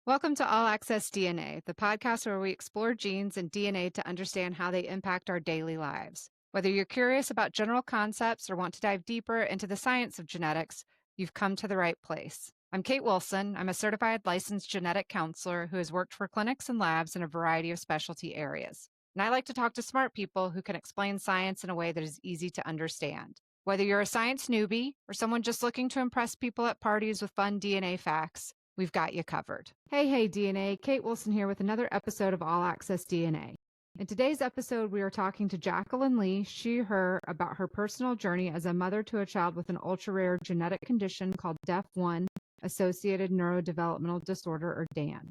Welcome to All Access DNA, the podcast where we explore genes and DNA to understand how they impact our daily lives. Whether you're curious about general concepts or want to dive deeper into the science of genetics, you've come to the right place. I'm Kate Wilson. I'm a certified licensed genetic counselor who has worked for clinics and labs in a variety of specialty areas. And I like to talk to smart people who can explain science in a way that is easy to understand. Whether you're a science newbie or someone just looking to impress people at parties with fun DNA facts, we've got you covered. Hey, DNA. Kate Wilson here with another episode of All Access DNA. In today's episode, we are talking to Jacalyn Lee, she/her, about her personal journey as a mother to a child with an ultra-rare genetic condition called DEF1 associated neurodevelopmental disorder, or DAN.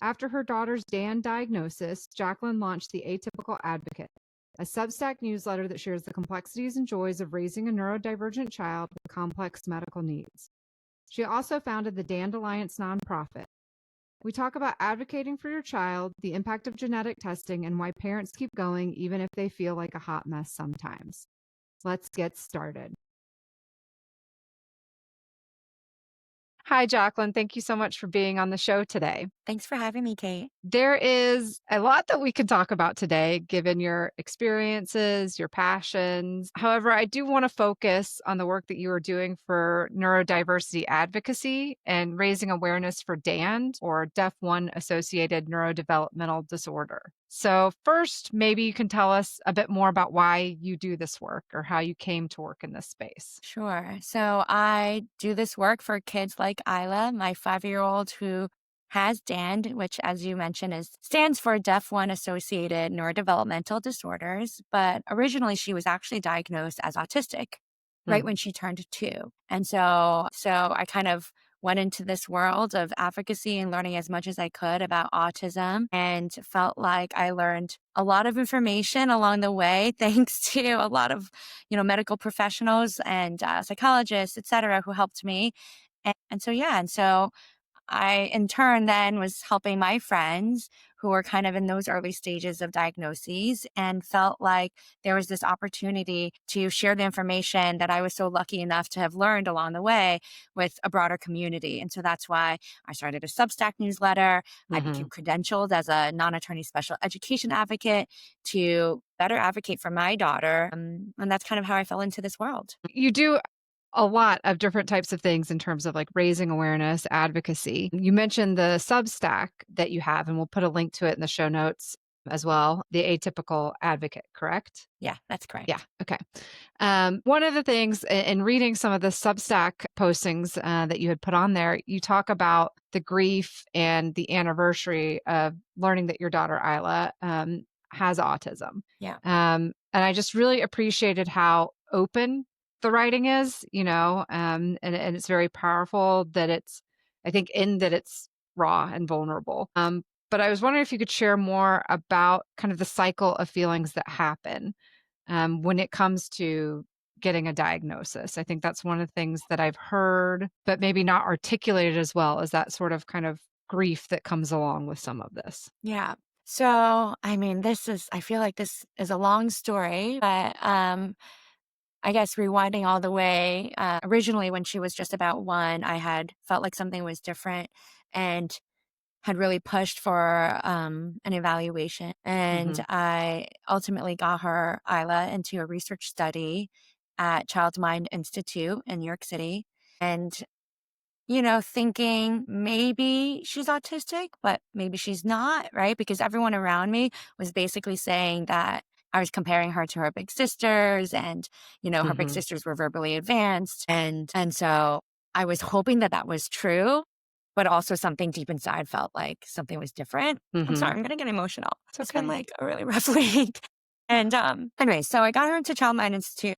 After her daughter's DAN diagnosis, Jacalyn launched the Atypical Advocate, a Substack newsletter that shares the complexities and joys of raising a neurodivergent child with complex medical needs. She also founded the DAN Alliance nonprofit. We talk about advocating for your child, the impact of genetic testing, and why parents keep going even if they feel like a hot mess sometimes. Let's get started. Hi, Jacalyn. Thank you so much for being on the show today. Thanks for having me, Kate. There is a lot that we could talk about today, given your experiences, your passions. However, I do want to focus on the work that you are doing for neurodiversity advocacy and raising awareness for DAN, or DEF1 associated neurodevelopmental disorder. So first, maybe you can tell us a bit more about why you do this work or how you came to work in this space. Sure. So I do this work for kids like Isla, my 5-year-old who has DAN, which, as you mentioned, stands for DEF1 associated neurodevelopmental disorders. But originally, she was actually diagnosed as autistic right when she turned 2. And so I kind of went into this world of advocacy and learning as much as I could about autism, and felt like I learned a lot of information along the way, thanks to a lot of, medical professionals and psychologists, et cetera, who helped me. And so I, in turn, then was helping my friends who were kind of in those early stages of diagnoses, and felt like there was this opportunity to share the information that I was so lucky enough to have learned along the way with a broader community. And so that's why I started a Substack newsletter. I became credentialed as a non-attorney special education advocate to better advocate for my daughter. And that's kind of how I fell into this world. You do a lot of different types of things in terms of like raising awareness, advocacy. You mentioned the Substack that you have, and we'll put a link to it in the show notes as well. The Atypical Advocate, correct? Yeah, that's correct. Yeah. Okay. One of the things in reading some of the Substack postings that you had put on there, you talk about the grief and the anniversary of learning that your daughter Isla has autism. Yeah. And I just really appreciated how open the writing is, and it's very powerful that I think it's raw and vulnerable. But I was wondering if you could share more about kind of the cycle of feelings that happen when it comes to getting a diagnosis. I think that's one of the things that I've heard, but maybe not articulated as well, as that sort of kind of grief that comes along with some of this. Yeah. So, I mean, I feel like this is a long story, but I guess rewinding all the way, originally when she was just about 1, I had felt like something was different and had really pushed for an evaluation. And I ultimately got her, Isla, into a research study at Child Mind Institute in New York City. And, thinking maybe she's autistic, but maybe she's not, right? Because everyone around me was basically saying that I was comparing her to her big sisters, and, her big sisters were verbally advanced. And so I was hoping that that was true, but also something deep inside felt like something was different. I'm sorry, I'm going to get emotional. It's been like a really rough week. And anyway, so I got her into Child Mind Institute.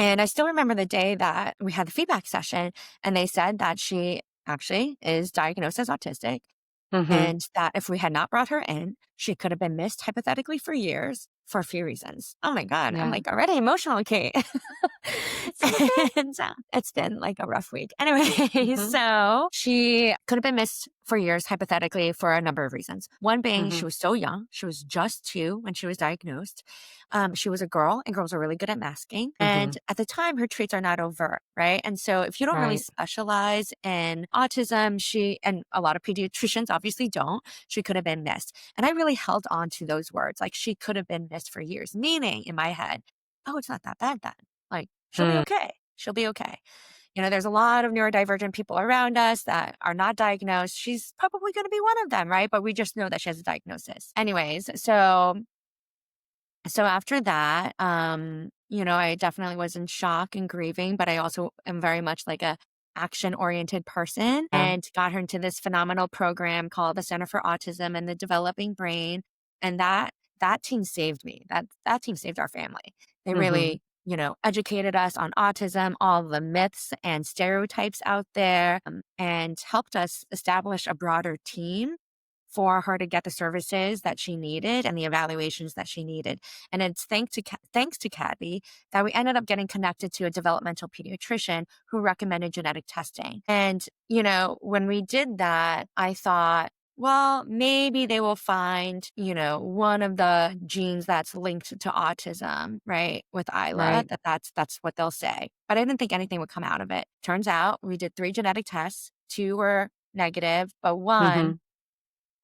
And I still remember the day that we had the feedback session, and they said that she actually is diagnosed as autistic. And that if we had not brought her in, she could have been missed hypothetically for years for a few reasons. Oh my God. I'm Yeah. like already emotional, Kate. It's okay. And it's been like a rough week. Anyway, Mhm. so she could have been missed for years, hypothetically, for a number of reasons. One being she Mhm. was so young. She was just 2 when she was diagnosed. She was a girl, and girls are really good at masking. And Mhm. at the time, her traits are not overt, right? And so if you don't really Right. specialize in autism, and a lot of pediatricians obviously don't, she could have been missed. And I really held on to those words. Like she could have been missed for years, meaning in my head, oh, it's not that bad then. Like she'll be Mm. okay. She'll be okay. There's a lot of neurodivergent people around us that are not diagnosed. She's probably going to be one of them, right? But we just know that she has a diagnosis. Anyways, so after that, I definitely was in shock and grieving, but I also am very much like a action-oriented person Yeah. and got her into this phenomenal program called the Center for Autism and the Developing Brain. And that team saved me. That team saved our family. They Mhm. really, educated us on autism, all the myths and stereotypes out there, and helped us establish a broader team for her to get the services that she needed and the evaluations that she needed. And it's thanks to Kathy that we ended up getting connected to a developmental pediatrician who recommended genetic testing. And, when we did that, I thought, well, maybe they will find, one of the genes that's linked to autism, right? With Isla, Right. that's what they'll say. But I didn't think anything would come out of it. Turns out we did 3 genetic tests, 2 were negative, but one Mhm.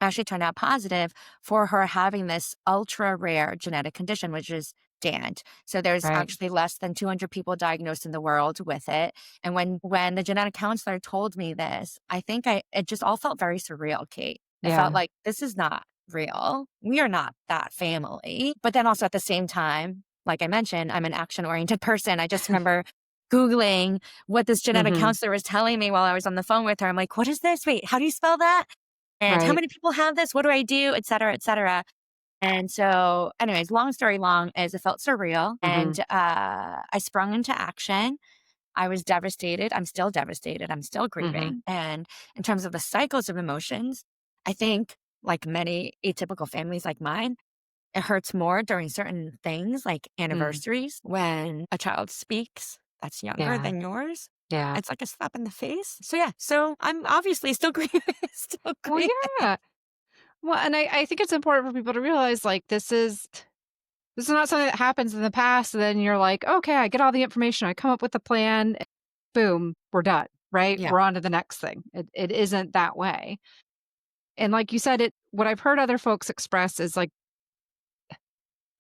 actually turned out positive for her having this ultra rare genetic condition, which is DAND. So there's Right. actually less than 200 people diagnosed in the world with it. And when the genetic counselor told me this, I think it just all felt very surreal, Kate. It felt Yeah. like this is not real. We are not that family. But then also at the same time, like I mentioned, I'm an action oriented person. I just remember Googling what this genetic Mhm. counselor was telling me while I was on the phone with her. I'm like, what is this? Wait, how do you spell that? And how Right. many people have this? What do I do? Et cetera, et cetera. And so, anyways, long story long is it felt surreal. And Mhm. I sprung into action. I was devastated. I'm still devastated. I'm still Mhm. grieving. And in terms of the cycles of emotions, I think, like many atypical families like mine, it hurts more during certain things like Mm. anniversaries when a child speaks that's younger Yeah. than yours. Yeah. It's like a slap in the face. So, yeah. So I'm obviously still grieving. Still Well, grieving. yeah. Well, and I think it's important for people to realize, like, this is not something that happens in the past, and then you're like, "Okay, I get all the information, I come up with a plan, and boom, we're done," right? Yeah. We're on to the next thing. It isn't that way. And like you said, what I've heard other folks express is, like,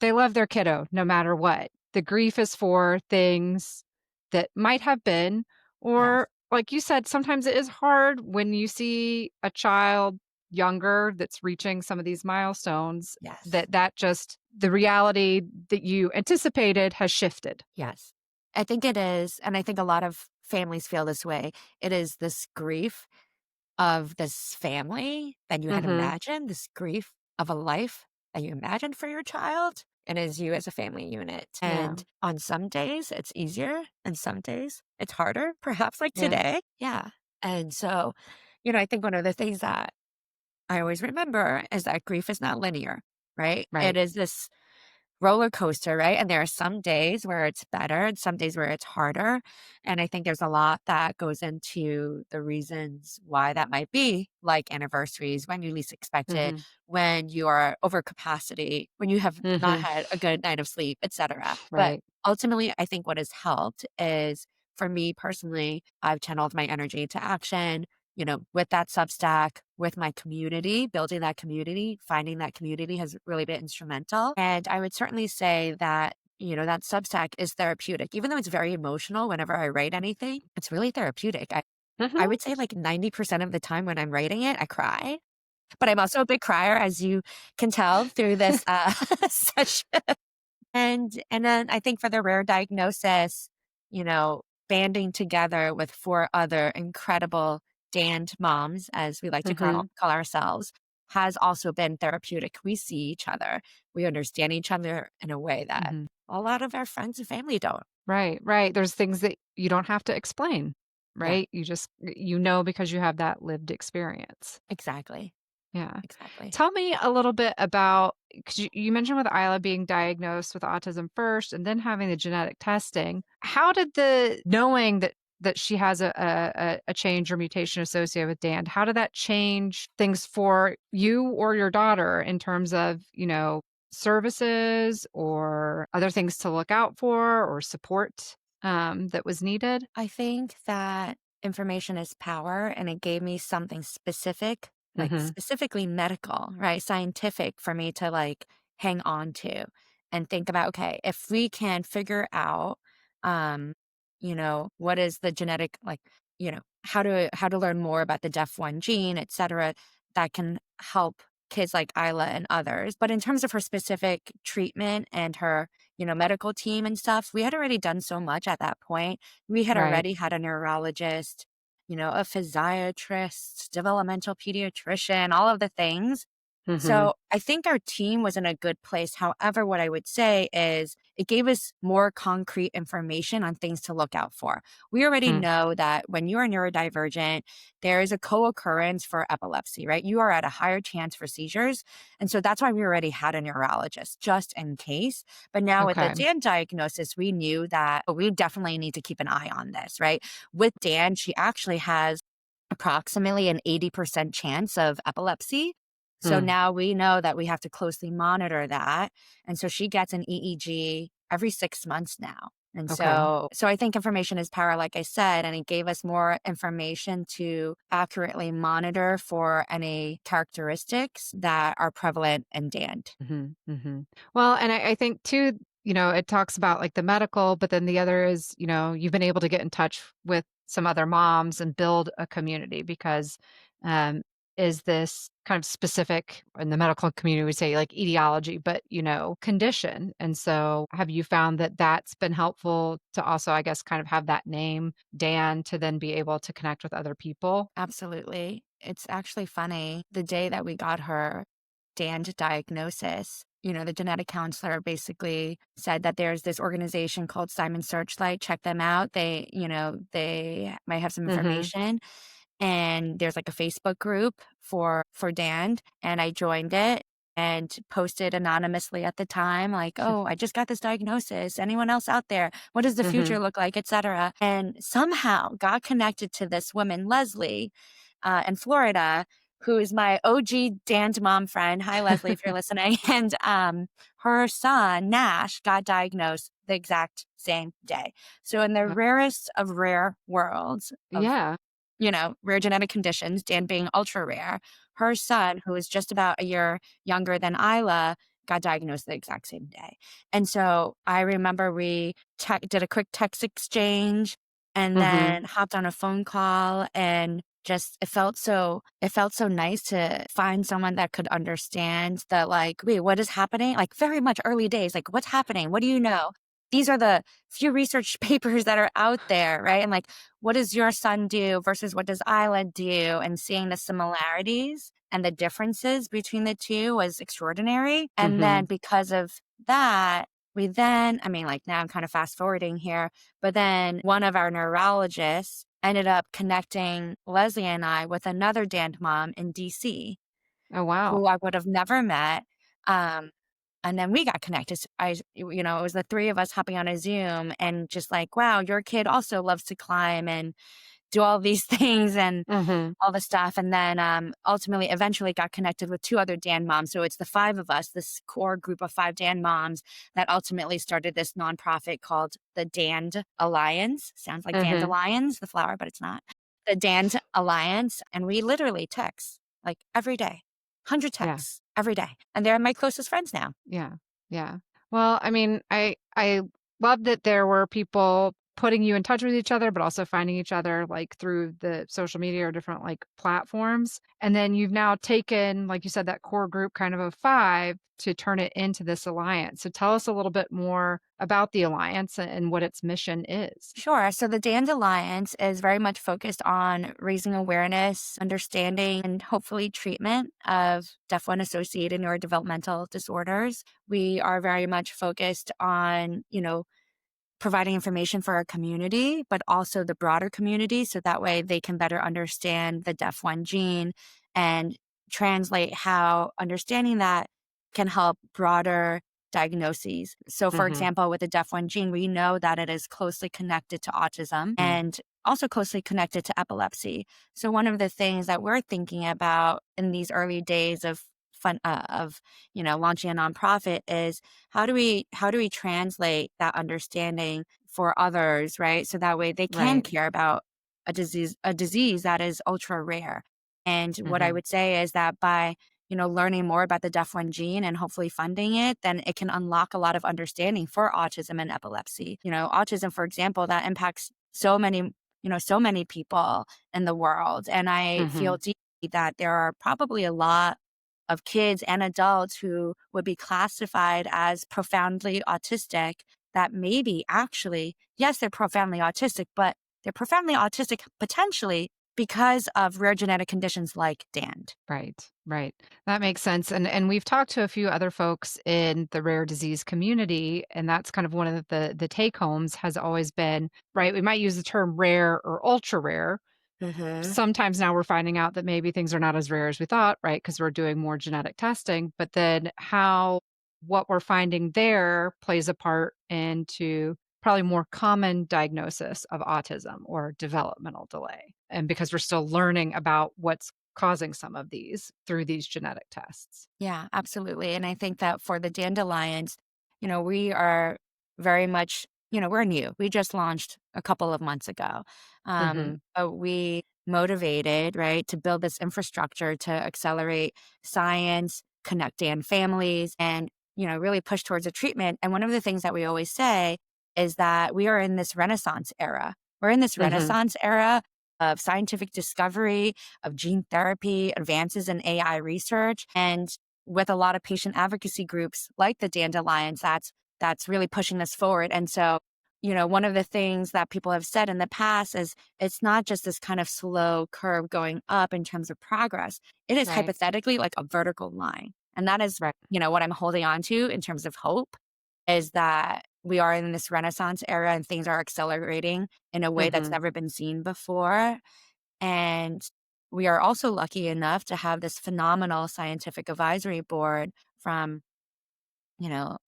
they love their kiddo no matter what. The grief is for things that might have been, Yes. or like you said, sometimes it is hard when you see a child younger that's reaching some of these milestones Yes. that just the reality that you anticipated has shifted. Yes. I think it is. And I think a lot of families feel this way. It is this grief of this family that you had Mhm. imagined, this grief of a life that you imagined for your child. And as you as a family unit. Yeah. And on some days it's easier and some days it's harder, perhaps like Yeah. today. Yeah. And so, I think one of the things that I always remember is that grief is not linear, right? It Right. is this roller coaster, right? And there are some days where it's better and some days where it's harder. And I think there's a lot that goes into the reasons why that might be, like anniversaries, when you least expect it, Mhm. when you are over capacity, when you have not Mhm. had a good night of sleep, etc. But Right. ultimately, I think what has helped is for me personally, I've channeled my energy into action. With that Substack, with my community, building that community, finding that community has really been instrumental. And I would certainly say that, that Substack is therapeutic. Even though it's very emotional whenever I write anything, it's really therapeutic. I Mhm. would say like 90% of the time when I'm writing it, I cry. But I'm also a big crier, as you can tell through this session. And then I think for the rare diagnosis, banding together with 4 other incredible DAND moms, as we like to call Mhm. call ourselves, has also been therapeutic. We see each other. We understand each other in a way that Mhm. a lot of our friends and family don't. Right, right. There's things that you don't have to explain, Yeah, right? You just because you have that lived experience. exactly. Yeah, Yeah. exactly. Tell me a little bit about, because you mentioned with Isla being diagnosed with autism first and then having the genetic testing. How did the knowing that she has a change or mutation associated with DAN, how did that change things for you or your daughter in terms of, services or other things to look out for or support that was needed? I think that information is power, and it gave me something specific, like Hmm. specifically medical, right? Scientific for me to like hang on to and think about, okay, if we can figure out, um, what is the genetic, like, how to learn more about the DEF1 gene, et cetera, that can help kids like Isla and others. But in terms of her specific treatment and her, medical team and stuff, we had already done so much at that point. We had Right. already had a neurologist, a physiatrist, developmental pediatrician, all of the things. Hmm. So I think our team was in a good place. However, what I would say is it gave us more concrete information on things to look out for. We already know that when you are neurodivergent, there is a co occurrence for epilepsy, right? You are at a higher chance for seizures. And so that's why we already had a neurologist just in case. But now with the Okay. Dan diagnosis, we knew that we definitely need to keep an eye on this, right? With Dan, she actually has approximately an 80% chance of epilepsy. So Mm. now we know that we have to closely monitor that. And so she gets an EEG every 6 months now. And Okay. so I think information is power, like I said, and it gave us more information to accurately monitor for any characteristics that are prevalent in DAND. Mhm, mhm. Well, and I think too, it talks about like the medical, but then the other is, you've been able to get in touch with some other moms and build a community because um, is this kind of specific in the medical community, we say like etiology, but condition. And so have you found that that's been helpful to also, I guess, kind of have that name, Dan, to then be able to connect with other people? Absolutely. It's actually funny. The day that we got her DAND diagnosis, the genetic counselor basically said that there's this organization called Simon Searchlight. Check them out. They might have some Hmm. information. And there's like a Facebook group for DAND, and I joined it and posted anonymously at the time, like, oh, I just got this diagnosis. Anyone else out there? What does the Hmm. future look like, etc. And somehow got connected to this woman, Leslie, in Florida, who is my OG DAND mom friend. Hi, Leslie, if you're listening. And her son, Nash, got diagnosed the exact same day. So in the rarest of rare worlds of Yeah. rare genetic conditions, Dan being ultra rare. Her son, who is just about a year younger than Isla, got diagnosed the exact same day. And so I remember we did a quick text exchange and Hmm. then hopped on a phone call, and just it felt so nice to find someone that could understand that, like, wait, what is happening? Like, very much early days, like, what's happening? What do you know? These are the few research papers that are out there, right? And like, what does your son do versus what does Isla do? And seeing the similarities and the differences between the two was extraordinary. And then Hmm. because of that, I mean, like, now I'm kind of fast forwarding here, but then one of our neurologists ended up connecting Leslie and I with another DAND mom in DC Oh, wow. who I would have never met. Um, and then we got connected. It was the three of us hopping on a Zoom and just like, wow, your kid also loves to climb and do all these things and Hmm. all the stuff. And then ultimately, eventually got connected with two other Dan moms. So it's the five of us, this core group of five Dan moms that ultimately started this nonprofit called the DAND Alliance. Sounds like Hmm. dandelions, the flower, but it's not. The DAND Alliance. And we literally text like every day, 100 Yeah. texts every day. And they're my closest friends now. Yeah. Yeah. Well, I mean, I love that there were people putting you in touch with each other, but also finding each other like through the social media or different like platforms. And then you've now taken, like you said, that core group kind of a five to turn it into this alliance. So tell us a little bit more about the alliance and what its mission is. Sure. So the DAND Alliance is very much focused on raising awareness, understanding, and hopefully treatment of deaf-1 associated neurodevelopmental disorders. We are very much focused on, providing information for our community, but also the broader community. So that way they can better understand the DEF1 gene and translate how understanding that can help broader diagnoses. So, for Mhm. example, with the DEF1 gene, we know that it is closely connected to autism Mm. and also closely connected to epilepsy. So, one of the things that we're thinking about in these early days of launching a nonprofit is how do we translate that understanding for others, right? So that way they can Right. care about a disease that is ultra rare. And what I Mhm. would say is that by learning more about the DEF1 gene and hopefully funding it, then it can unlock a lot of understanding for autism and epilepsy. Autism, for example, that impacts so many people in the world. And I feel Mhm. deeply that there are probably a lot of kids and adults who would be classified as profoundly autistic that maybe actually, yes, they're profoundly autistic, but they're profoundly autistic potentially because of rare genetic conditions like DAND. Right, right. That makes sense, and we've talked to a few other folks in the rare disease community, and that's kind of one of the take homes has always been, right, we might use the term rare or ultra rare. Mhm. Sometimes now we're finding out that maybe things are not as rare as we thought, right? Because we're doing more genetic testing, but then how what we're finding there plays a part into probably more common diagnosis of autism or developmental delay. And because we're still learning about what's causing some of these through these genetic tests. Yeah, absolutely. And I think that for the dandelions, we are very much, we're new. We just launched a couple of months ago. Mhm. But we motivated, right, to build this infrastructure to accelerate science, connect Dan families, and, really push towards a treatment. And one of the things that we always say is that we are in this renaissance era. We're in this Mhm. renaissance era of scientific discovery, of gene therapy, advances in AI research. And with a lot of patient advocacy groups like the Dandelions, that's really pushing us forward. And so, one of the things that people have said in the past is it's not just this kind of slow curve going up in terms of progress. It is Right. hypothetically like a vertical line. And that is, Right. what I'm holding on to in terms of hope is that we are in this renaissance era and things are accelerating in a way that's Mhm. never been seen before. And we are also lucky enough to have this phenomenal scientific advisory board from,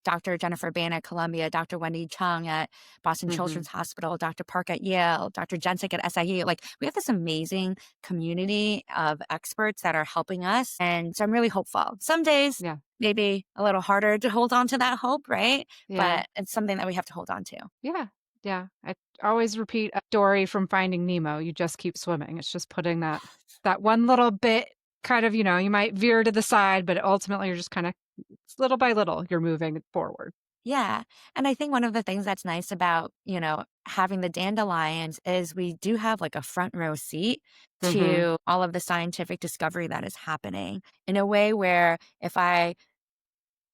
Dr. Jennifer Bain at Columbia, Dr. Wendy Chung at Boston Mhm. Children's Hospital, Dr. Park at Yale, Dr. Jensick at SIU. Like, we have this amazing community of experts that are helping us. And so I'm really hopeful. Some days, Yeah. maybe a little harder to hold on to that hope, right? Yeah. But it's something that we have to hold on to. Yeah. Yeah. I always repeat a story from Finding Nemo. You just keep swimming. It's just putting that one little bit kind of, you might veer to the side, but ultimately you're just kind of little by little you're moving forward. Yeah. And I think one of the things that's nice about, having the dandelions is we do have like a front row seat Mhm. to all of the scientific discovery that is happening in a way where if I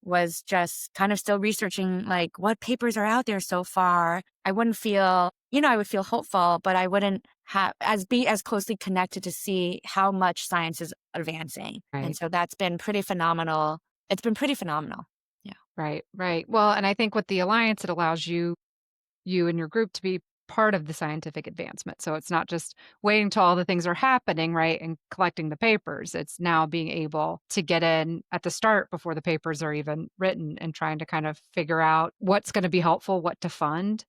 was just kind of still researching like what papers are out there so far, I wouldn't feel, I would feel hopeful, but I wouldn't be as closely connected to see how much science is advancing. And Right. so that's been pretty phenomenal. It's been pretty phenomenal. Yeah. Right. Right. Well, and I think with the alliance it allows you and your group to be part of the scientific advancement. So it's not just waiting till all the things are happening, right, and collecting the papers. It's now being able to get in at the start before the papers are even written and trying to kind of figure out what's going to be helpful, what to fund.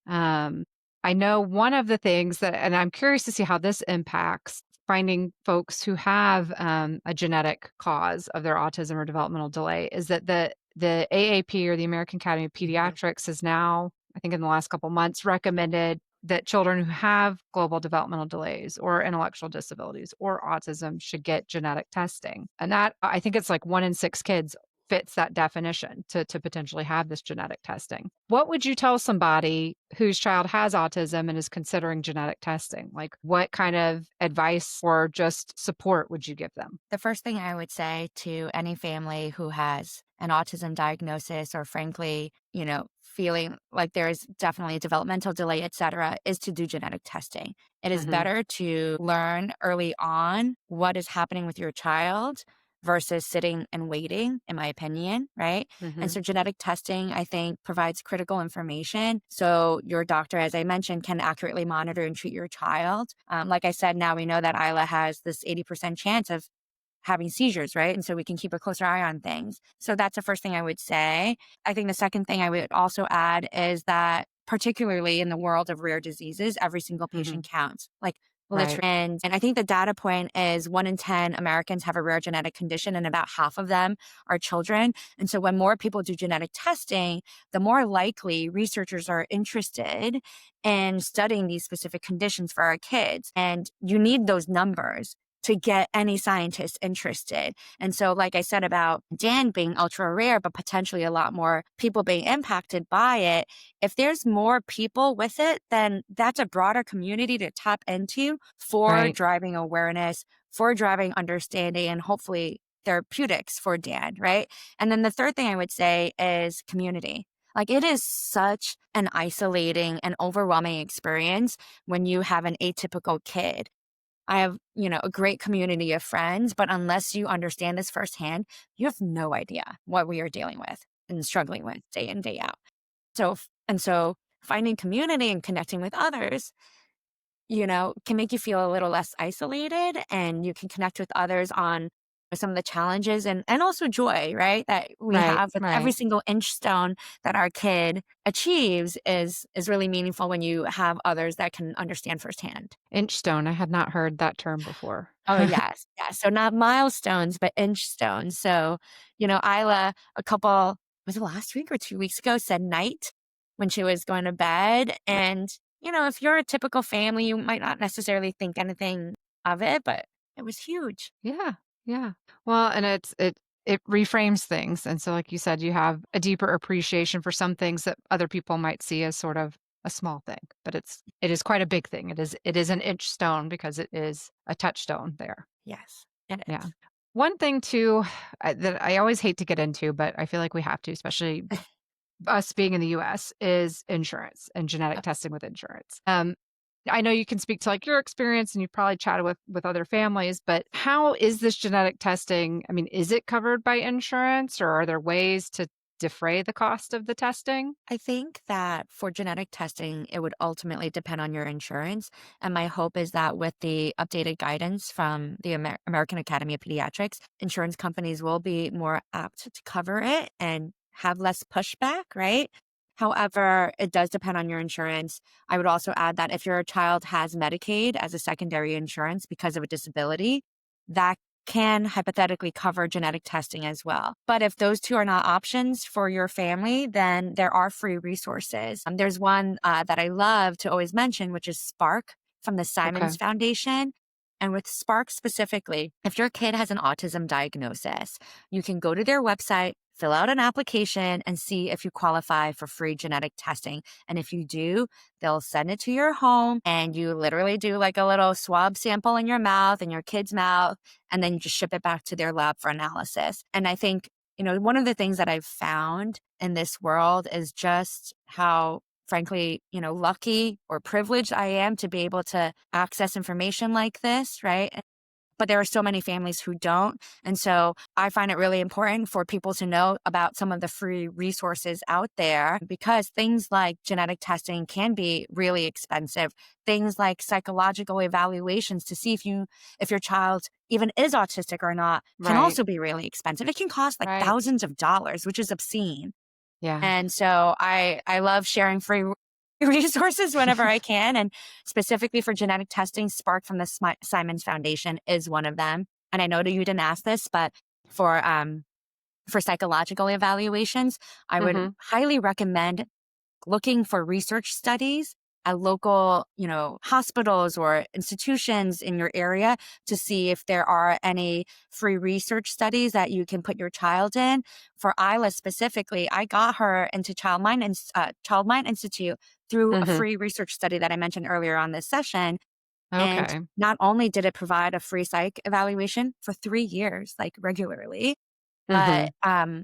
Um, I know one of the things that, and I'm curious to see how this impacts finding folks who have a genetic cause of their autism or developmental delay, is that the AAP or the American Academy of Mhm. Pediatrics has now, I think in the last couple months, recommended that children who have global developmental delays or intellectual disabilities or autism should get genetic testing. And that, I think it's like 1 in 6 kids fits that definition to potentially have this genetic testing. What would you tell somebody whose child has autism and is considering genetic testing? Like, what kind of advice or just support would you give them? The first thing I would say to any family who has an autism diagnosis or frankly, feeling like there is definitely a developmental delay, et cetera, is to do genetic testing. It is Mhm. better to learn early on what is happening with your child versus sitting and waiting, in my opinion, right? And Mhm. so genetic testing, I think, provides critical information. So your doctor, as I mentioned, can accurately monitor and treat your child. Like I said, now we know that Isla has this 80% chance of having seizures, right? And so we can keep a closer eye on things. So that's the first thing I would say. I think the second thing I would also add is that, particularly in the world of rare diseases, every single Hmm. patient counts. Like Right. literally, and I think the data point is 1 in 10 Americans have a rare genetic condition, and about half of them are children. And so when more people do genetic testing, the more likely researchers are interested in studying these specific conditions for our kids. And you need those numbers to get any scientist interested. And so, like I said about Dan being ultra rare, but potentially a lot more people being impacted by it, if there's more people with it, then that's a broader community to tap into for Right. driving awareness, for driving understanding, and hopefully therapeutics for Dan, right? And then the third thing I would say is community. Like, it is such an isolating and overwhelming experience when you have an atypical kid. I have, a great community of friends, but unless you understand this firsthand, you have no idea what we are dealing with and struggling with day in, day out. So finding community and connecting with others, can make you feel a little less isolated, and you can connect with others on some of the challenges and also joy, right? That we Right. have with every Right. single inch stone that our kid achieves is really meaningful when you have others that can understand firsthand. Inchstone. I had not heard that term before. Oh, yes. Yeah. So not milestones, but inch stones. So, Isla, was it last week or 2 weeks ago, said night when she was going to bed. And, if you're a typical family, you might not necessarily think anything of it, but it was huge. Yeah, yeah. Well, and it reframes things, and so like you said, you have a deeper appreciation for some things that other people might see as sort of a small thing, but it is quite a big thing. It is an inch stone because it is a touchstone there. Yes, it Yeah. is. One thing too that I always hate to get into, but I feel like we have to, especially us being in the US, is insurance and genetic testing with insurance. I know you can speak to like your experience and you've probably chatted with other families, but how is this genetic testing? I mean, is it covered by insurance or are there ways to defray the cost of the testing? I think that for genetic testing, it would ultimately depend on your insurance. And my hope is that with the updated guidance from the American Academy of Pediatrics, insurance companies will be more apt to cover it and have less pushback, right? However, it does depend on your insurance. I would also add that if your child has Medicaid as a secondary insurance because of a disability, that can hypothetically cover genetic testing as well. But if those two are not options for your family, then there are free resources. There's one that I love to always mention, which is Spark from the Okay. Simons Foundation. And with Spark specifically, if your kid has an autism diagnosis, you can go to their website, fill out an application, and see if you qualify for free genetic testing. And if you do, they'll send it to your home, and you literally do like a little swab sample in your mouth and your kid's mouth, and then you just ship it back to their lab for analysis. And I think, one of the things that I've found in this world is just how, frankly, lucky or privileged I am to be able to access information like this, right? But there are so many families who don't. And so I find it really important for people to know about some of the free resources out there, because things like genetic testing can be really expensive. Things like psychological evaluations to see if your child even is autistic or not can Right. also be really expensive. It can cost like Right. thousands of dollars, which is obscene. Yeah. And so I love sharing free resources whenever I can. And specifically for genetic testing, Spark from the Simons Foundation is one of them. And I know that you didn't ask this, but for psychological evaluations, I would Hmm. highly recommend looking for research studies at local, hospitals or institutions in your area to see if there are any free research studies that you can put your child in. For Isla specifically, I got her into Child Mind Institute through a Hmm. free research study that I mentioned earlier on this session. And Okay. not only did it provide a free psych evaluation for 3 years, like regularly, but Hmm.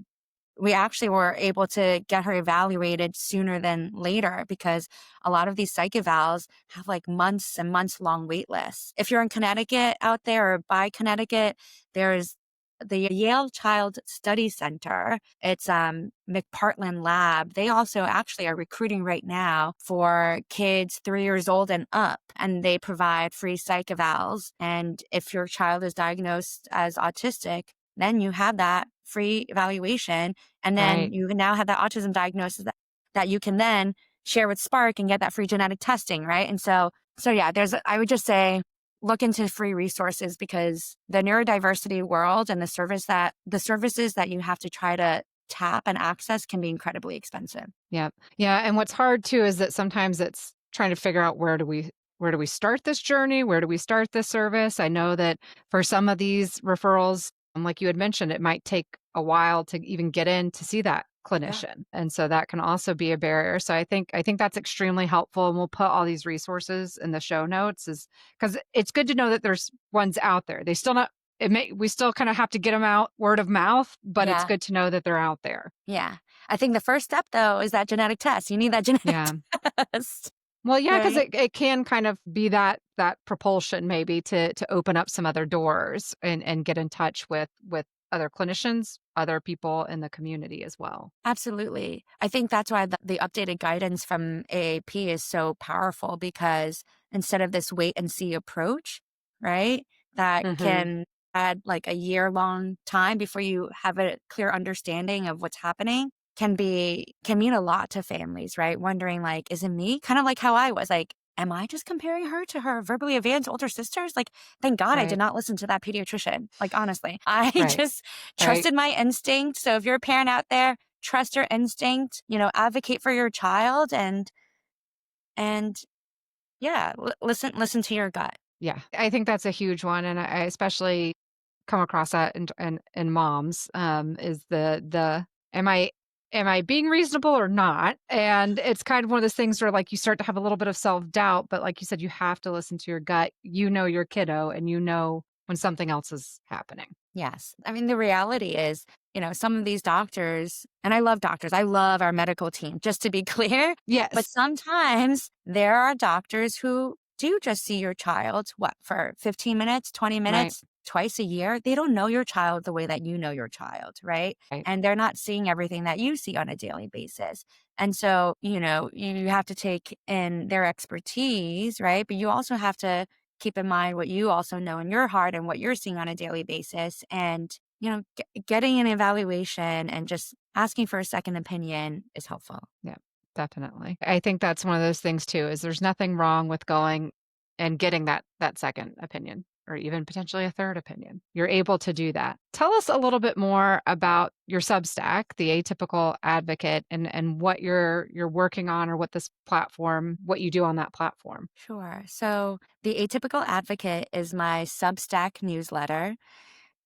we actually were able to get her evaluated sooner than later, because a lot of these psych evals have like months and months long wait lists. If you're in Connecticut out there or by Connecticut, there's the Yale Child Study Center, it's McPartland Lab. They also actually are recruiting right now for kids 3 years old and up, and they provide free psych evals. And if your child is diagnosed as autistic, then you have that free evaluation, and then Right. you now have that autism diagnosis that you can then share with Spark and get that free genetic testing, right? And so yeah, I would just say look into free resources, because the neurodiversity world and the services that you have to try to tap and access can be incredibly expensive. Yeah. Yeah, and what's hard too is that sometimes it's trying to figure out where do we start this journey? Where do we start this service? I know that for some of these referrals, like you had mentioned, it might take a while to even get in to see that Yeah. clinician. And so that can also be a barrier. So I think that's extremely helpful, and we'll put all these resources in the show notes is cuz it's good to know that there's ones out there. They still not it may we still kind of have to get them out word of mouth, but it's Yeah. good to know that they're out there. Yeah. I think the first step though is that genetic test. You need that genetic Yeah. test. Well, yeah, because Right. it can kind of be that propulsion maybe to open up some other doors and get in touch with other clinicians, other people in the community as well. Absolutely. I think that's why the updated guidance from AAP is so powerful, because instead of this wait and see approach, right, that Mhm. can add like a year long time before you have a clear understanding of what's happening, can mean a lot to families, right? Wondering like, is it me? Kind of like how I was like, am I just comparing her to her verbally advanced older sisters? Like, thank God I did Right. not listen to that pediatrician. Like, honestly, I Right. just Right. trusted my instinct. So if you're a parent out there, trust your instinct, advocate for your child, and yeah, listen to your gut. Yeah. I think that's a huge one, and I especially come across that in moms, is the am I being reasonable or not? And it's kind of one of those things where, like, you start to have a little bit of self-doubt, but like you said, you have to listen to your gut. You know your kiddo, and you know when something else is happening. Yes. I mean, the reality is, some of these doctors, and I love doctors, I love our medical team, just to be clear, but Yes. sometimes there are doctors who do just see your child, what, for 15 minutes, 20 Right. minutes, twice a year. They don't know your child the way that you know your child, right? Right. And they're not seeing everything that you see on a daily basis. And so, you have to take in their expertise, right? But you also have to keep in mind what you also know in your heart and what you're seeing on a daily basis. And, getting an evaluation and just asking for a second opinion is helpful. Yeah, definitely. I think that's one of those things too, is there's nothing wrong with going and getting that second opinion or even potentially a third opinion. You're able to do that. Tell us a little bit more about your Substack, the Atypical Advocate, and what you're working on, or what you do on that platform. Sure. So, the Atypical Advocate is my Substack newsletter.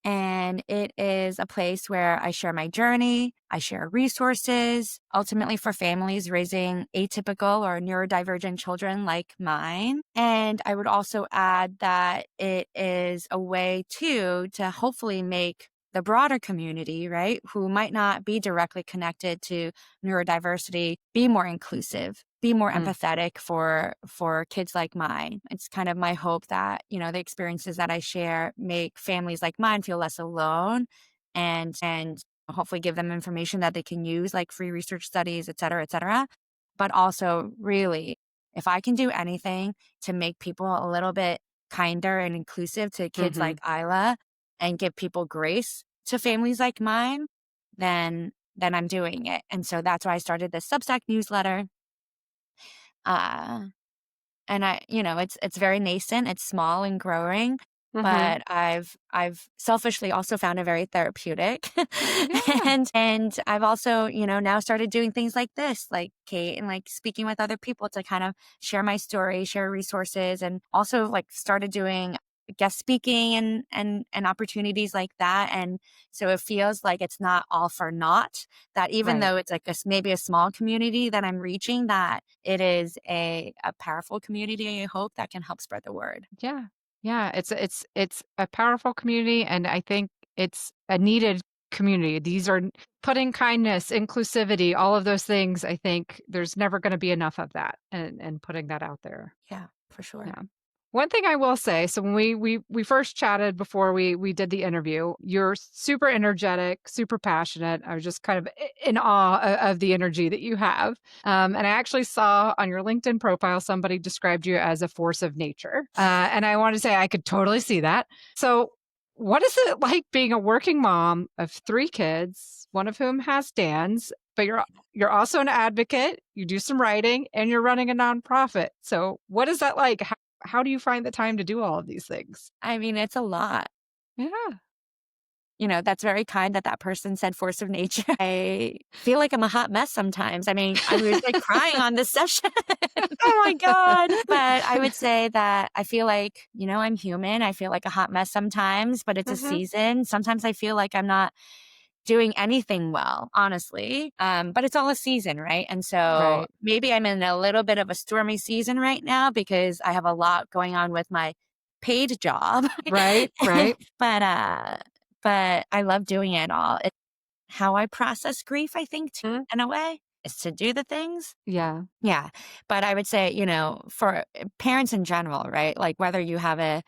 And it is a place where I share my journey, I share resources, ultimately for families raising atypical or neurodivergent children like mine. And I would also add that it is a way to hopefully make the broader community, right, who might not be directly connected to neurodiversity, be more inclusive, be more Mm, empathetic for kids like mine. It's kind of my hope that, the experiences that I share make families like mine feel less alone, and hopefully give them information that they can use, like free research studies, et cetera, et cetera. But also, really, if I can do anything to make people a little bit kinder and inclusive to kids like mhm. Isla, and give people grace to families like mine, then I'm doing it. And so that's why I started this Substack newsletter. Uh, and it's very nascent, it's small and growing, Mhm. but I've selfishly also found it very therapeutic. Yeah. And I've also, now started doing things like this, like Kate, and like speaking with other people to kind of share my story, share resources, and also like started doing guest speaking and opportunities like that. And so it feels like it's not all for naught, that even Right. though it's like maybe a small community that I'm reaching, that it is a powerful community, I hope, that can help spread the word. Yeah. Yeah, it's a powerful community, and I think it's a needed community. These are putting kindness, inclusivity, all of those things. I think there's never going to be enough of that, and putting that out there. Yeah, for sure. Yeah. One thing I will say, so when we first chatted before we did the interview, you're super energetic, super passionate. I was just kind of in awe of the energy that you have. And I actually saw on your LinkedIn profile somebody described you as a force of nature, and I want to say I could totally see that. So, what is it like being a working mom of three kids, one of whom has Dan's, but you're also an advocate, you do some writing, and you're running a nonprofit. So, what is that like? How do you find the time to do all of these things? I mean, it's a lot. Yeah. That's very kind that that person said force of nature. I feel like I'm a hot mess sometimes. I mean, I was like crying on this session. Oh my God. But I would say that I feel like, I'm human. I feel like a hot mess sometimes, but it's a Mhm. season. Sometimes I feel like I'm not doing anything well, honestly. But it's all a season, right? And so Right. maybe I'm in a little bit of a stormy season right now because I have a lot going on with my paid job. Right, right. but but I love doing it all. It's how I process grief, I think, too, Mm. in a way, is to do the things. Yeah. Yeah. But I would say, for parents in general, right? Like whether you have a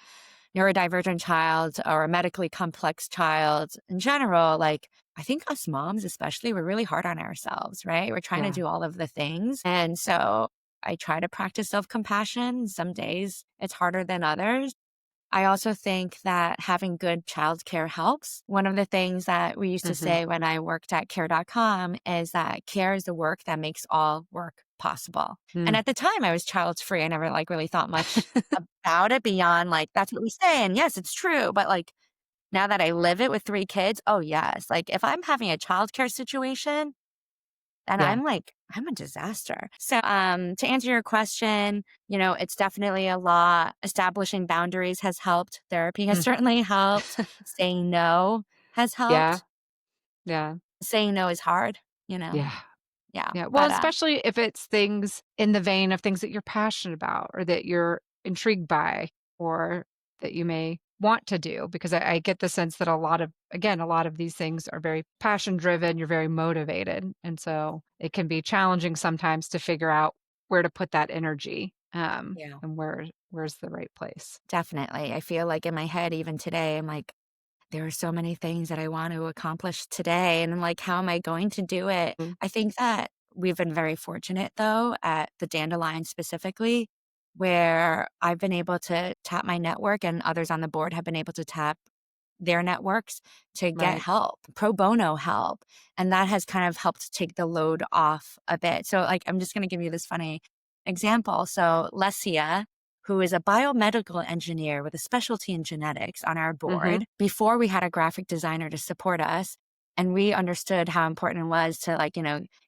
neurodivergent child or a medically complex child in general, like I think us moms, especially, we're really hard on ourselves, right? We're trying to Yeah. do all of the things. And so I try to practice self compassion. Some days it's harder than others. I also think that having good childcare helps. One of the things that we used to Mhm. say when I worked at care.com is that care is the work that makes all work possible. And Mm. at the time I was child free. I never like really thought much about it beyond like that's what we say. And yes, it's true. But like now that I live it with three kids, oh yes. Like if I'm having a childcare situation, and Yeah. I'm a disaster. So, to answer your question, it's definitely a lot. Establishing boundaries has helped. Therapy has Mm. certainly helped. Saying no has Yeah. helped. Yeah. Saying no is hard, you know? Yeah. Yeah. Yeah. Well, But, especially if it's things in the vein of things that you're passionate about or that you're intrigued by or that you may want to do, because I get the sense that again, a lot of these things are very passion driven. You're very motivated. And so it can be challenging sometimes to figure out where to put that energy, yeah, and where's the right place. definitely. I feel like in my head, even today, I'm like, there are so many things that I want to accomplish today. And I'm like, how am I going to do it? Mm. I think that we've been very fortunate, though, at the Dandelion specifically, where I've been able to tap my network and others on the board have been able to tap their networks to get Right. help, pro bono help. And that has kind of helped take the load off a bit. So, like, I'm just going to give you this funny example. So, Lesia, who is a biomedical engineer with a specialty in genetics on our Mhm. board, before we had a graphic designer to support us, and we understood how important it was to, like,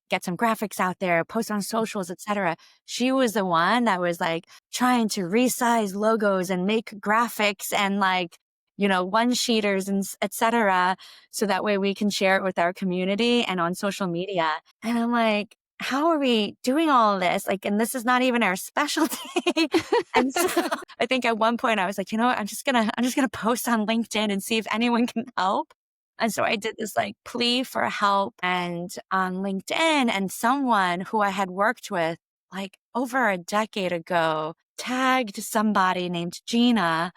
get some graphics out there, post on socials, etc. She was the one that was like trying to resize logos and make graphics and like one sheeters and etc. So that way we can share it with our community and on social media. And I'm like, how are we doing all of this? Like, and this is not even our specialty. And so I think at one point I was like, you know what? I'm just gonna post on LinkedIn and see if anyone can help. And so I did this like plea for help and on LinkedIn, and someone who I had worked with like over a decade ago tagged somebody named Gina,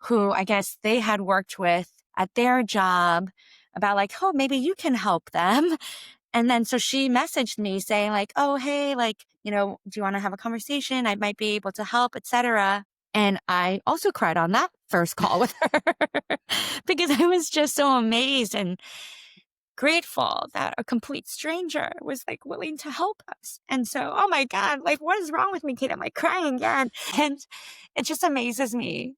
who I guess they had worked with at their job about like, oh, maybe you can help them. And then so she messaged me saying like, oh, hey, like, do you want to have a conversation? I might be able to help, etc. And I also cried on that first call with her because I was just so amazed and grateful that a complete stranger was like willing to help us. And so, oh my God, like what is wrong with me, Kate? I'm like crying again. And it just amazes me.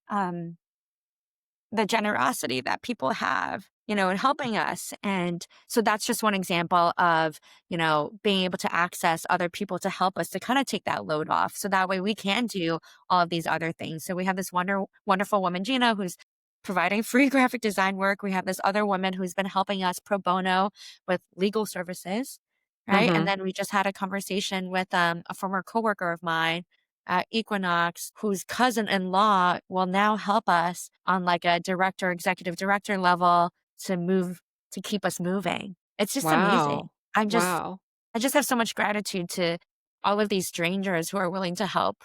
The generosity that people have, in helping us. And so that's just one example of, being able to access other people to help us to kind of take that load off. So that way we can do all of these other things. So we have this wonderful woman, Gina, who's providing free graphic design work. We have this other woman who's been helping us pro bono with legal services. Right. And Mhm. then we just had a conversation with a former coworker of mine at Equinox, whose cousin-in-law will now help us on like a director, executive director level to keep us moving. It's just amazing. Wow. Wow. I just have so much gratitude to all of these strangers who are willing to help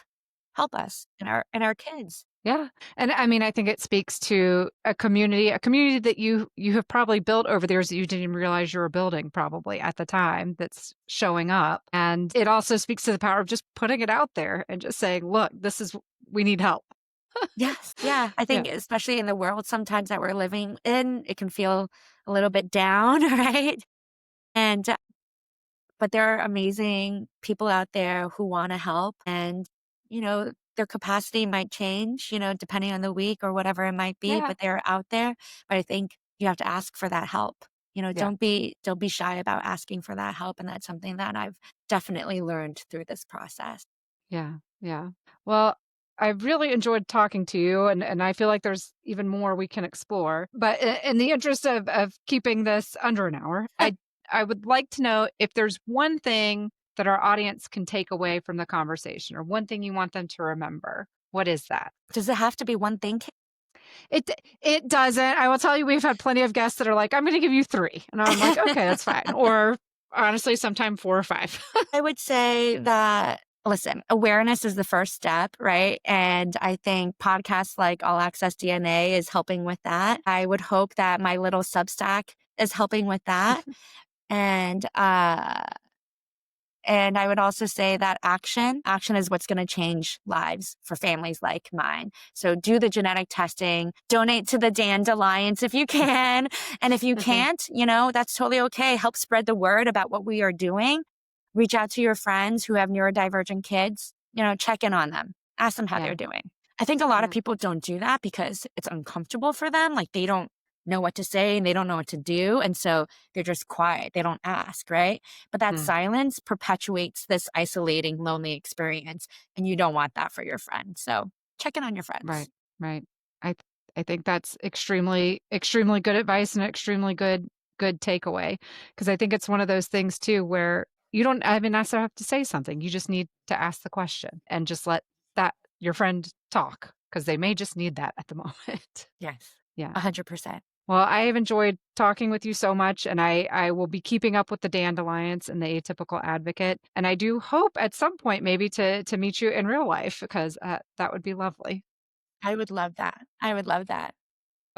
us and our kids. Yeah. And I mean, I think it speaks to a community that you have probably built over the years that you didn't even realize you were building probably at the time that's showing up. And it also speaks to the power of just putting it out there and just saying, look, we need help. Yes. Yeah. I Yeah. think especially in the world sometimes that we're living in, it can feel a little bit down, right? And but there are amazing people out there who want to help and, their capacity might change, depending on the week or whatever it might be, Yeah. but they're out there. But I think you have to ask for that help. Yeah. Don't be shy about asking for that help. And that's something that I've definitely learned through this process. Yeah, yeah. Well, I really enjoyed talking to you, and I feel like there's even more we can explore. But in the interest of keeping this under an hour, I would like to know if there's one thing that our audience can take away from the conversation, or one thing you want them to remember. What is that? Does it have to be one thing? It doesn't. I will tell you, we've had plenty of guests that are like, "I'm going to give you 3," and I'm like, "Okay, that's fine." Or honestly, sometime 4 or 5. I would say that, listen, awareness is the first step, right? And I think podcasts like All Access DNA is helping with that. I would hope that my little Substack is helping with that. And and I would also say that action is what's going to change lives for families like mine. So do the genetic testing, donate to the Dandelions if you can. And if you can't, that's totally okay. Help spread the word about what we are doing. Reach out to your friends who have neurodivergent kids, check in on them, ask them how Yeah, they're doing. I think a lot of yeah, people don't do that because it's uncomfortable for them. Like they don't know what to say and they don't know what to do. And so they're just quiet. They don't ask, right? But that mm, silence perpetuates this isolating, lonely experience. And you don't want that for your friends. So check in on your friends. right, right. I th- I think that's extremely good advice and extremely good takeaway because I think it's one of those things too where you don't I mean, not have to say something. You just need to ask the question and just let that your friend talk because they may just need that at the moment. Yes, Yeah. 100%. Well, I have enjoyed talking with you so much, and I will be keeping up with the Dandelions and the Atypical Advocate. And I do hope at some point maybe to meet you in real life because that would be lovely. I would love that. I would love that.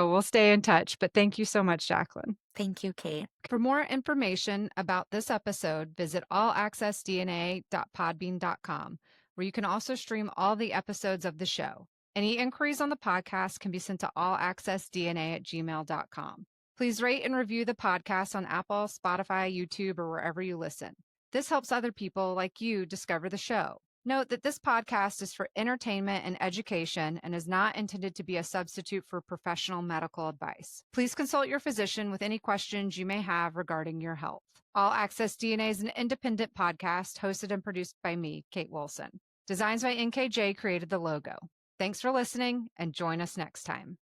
So we'll stay in touch. But thank you so much, Jacqueline. Thank you, Kate. For more information about this episode, visit allaccessdna.podbean.com, where you can also stream all the episodes of the show. Any inquiries on the podcast can be sent to allaccessdna@gmail.com. Please rate and review the podcast on Apple, Spotify, YouTube, or wherever you listen. This helps other people like you discover the show. Note that this podcast is for entertainment and education and is not intended to be a substitute for professional medical advice. Please consult your physician with any questions you may have regarding your health. All Access DNA is an independent podcast hosted and produced by me, Kate Wilson. Designs by NKJ created the logo. Thanks for listening and join us next time.